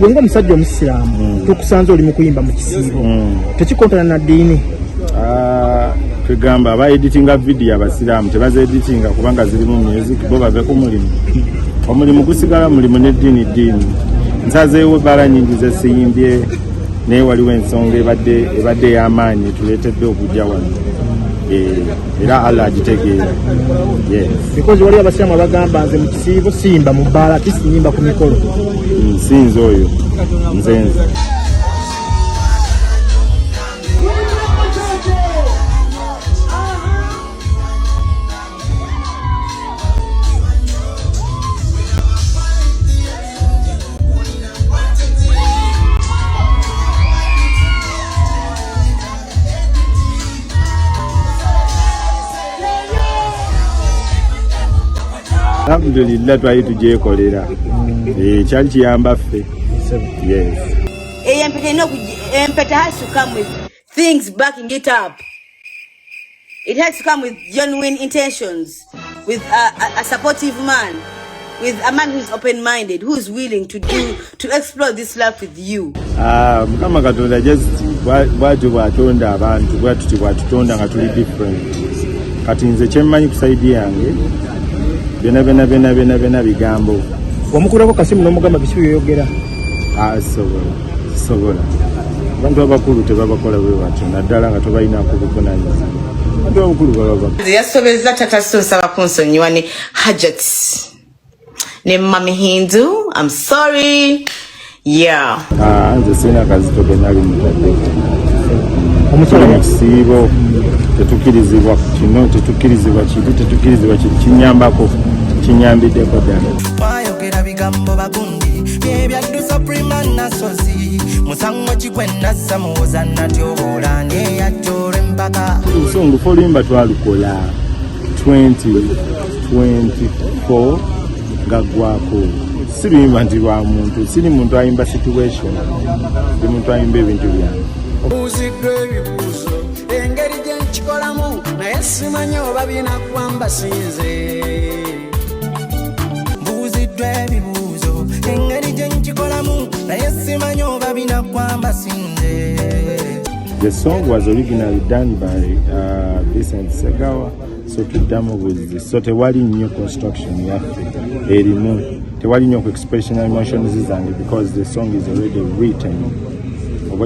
Wengo musajja omusiraamu tukusanze oli mu kuyimba mu kisiibo tekikontana na ddiini. Twegamba aba editinga video abasiraamu tebaze editinga kubanga ziri mu music bo bave ku mulimu. Omulimu gusigala mulimu n'eddiini. Nsazeewo ebbala nnyingi ze siyimbye naye waliwo ensonga ebadde y'amaanyi tuleetedde okujja wano. Era Allah agitegeera. Yes. Because wali abasiraamu abagamba nze mu kisiibo simba mu bbaala ate siyimba ku mikolo. Nsinze oyo nzenze. Alhamdulillah twali tugyekolera kyali kiyamba ffe. Yes. Empathy has to come with things backing it up. It has to come with genuine intentions, with a supportive man, with a man who's open-minded, who's willing to explore this life with you. Mukama Katonda just bw'atyo bw'atonda abantu bw'atyo bw'atutonda nga tuli different. Kati nze kyemmanyi ku sayidi yange bena bigambo. Wamukurako kasimu n'omugamba biki by'oyogera? Sobola. Abantu abakulu tebabakola bwe batyo naddala nga tobalinaako buvunaanyizibwa. Abantu abakulu baba yasobezza tata Sunsaba kunsonyiwa ne Hajat ne Mami Hindu. I'm sorry. Yeah. Nze sina kazito ke nali mutadde. Omusolo mu kisiibo tetukirizibwa kino tetukirizibwa kiri kinyambako kinyambiddeko ddala. Wayogera bigambo bagundi ebyaddusa prima nasozi musango kigwenna samuwoza natyobola neyajjora empaka. Olusungu folimba twalukola 2024 gaggwako. Sirimba nti lwa muntu, siri muntu ayimba situation, ndi muntu ayimba ebintu byange. Buziddwa ebibuuzo engeri gye nkikolamu naye simanyi oba binakwamba sinze. Buziddwa ebibuuzo engeri gye nkikolamu naye simanyi oba binakwamba sinze. The song was originally done by Vincent Segawa, so to demo with this. So tewali nnyo construction yaffe erimu, tewali nnyo expression emotions zange because the song is already written. Yes.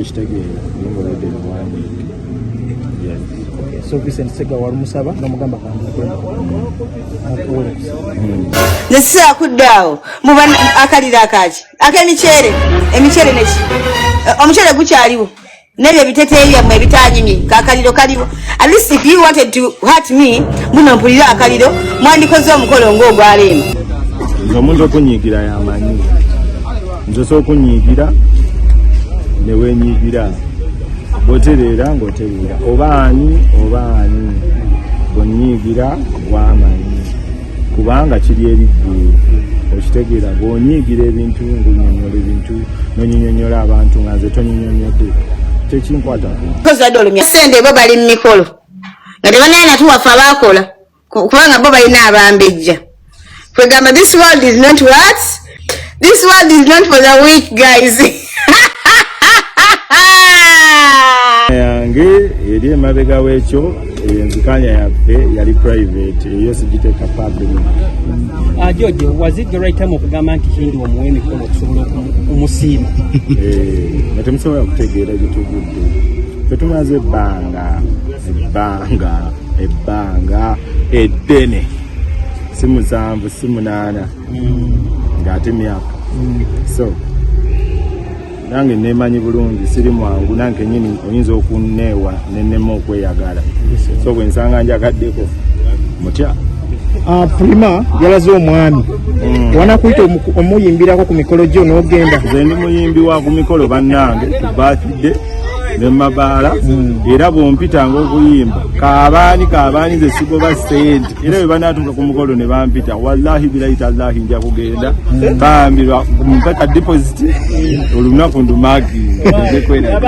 Okay, so Vincent Segawa Musaba n'omugamba Nesa kuddaawo muba akalira akaki emikyere neki omukyere gukyaliwo nebyo biteteeyi byammwe ebitanyimye kakaliro kaliwo. At least if you wanted to hurt me muno mpulira akaliro mwandikoze omukolo ng'ogwaleema. Nze omuntu okunyiigira yamanyi nze okunyiigira newenyiigira boterera ngoterera obaani bonyiigira bwamanyi kubanga kiri eriggulu okitegeera bonyiigira ebintu ngunyonyola ebintu nonyonyonyola abantu nga nze tonyonyonyodde tekinkwatako. Sente bo bali mu mikolo nga tebanayina tuwaffe abaakola kubanga bo balina abambejja. Kwegamba this world is not what? This world is not for the weak, guys. Yange eri emabega w'ekyo enzikanya yaffe yali private eyo sigiteeka public. George, was it the right time okugamba nti Hindu omuwa emikolo okusobola okumusiima? Nga temusobola kutegeera gitugudde. Ffe tumaze ebbanga eddene si 7 si 8 ng'ate myaka. So nange nemanyi bulungi siri mwangu nange nyini oyinza okunneewa nennema okweyagala. So bwe nsanga njagaddeko mutya. Prima yalaze omwami wanakuyita omuyimbirako ku mikolo gyo n'ogenda. Nze ndi muyimbi wa ku mikolo bannange tubaatidde ne mabaala era bwompitanga okuyimba kaabaani nze sigoba sente era bwe banaatuuka ku mukolo ne bampita wallahi bilahi tallahi nja kugenda bambirwa mpaka deposit olunaku ndumaagi nze kwera.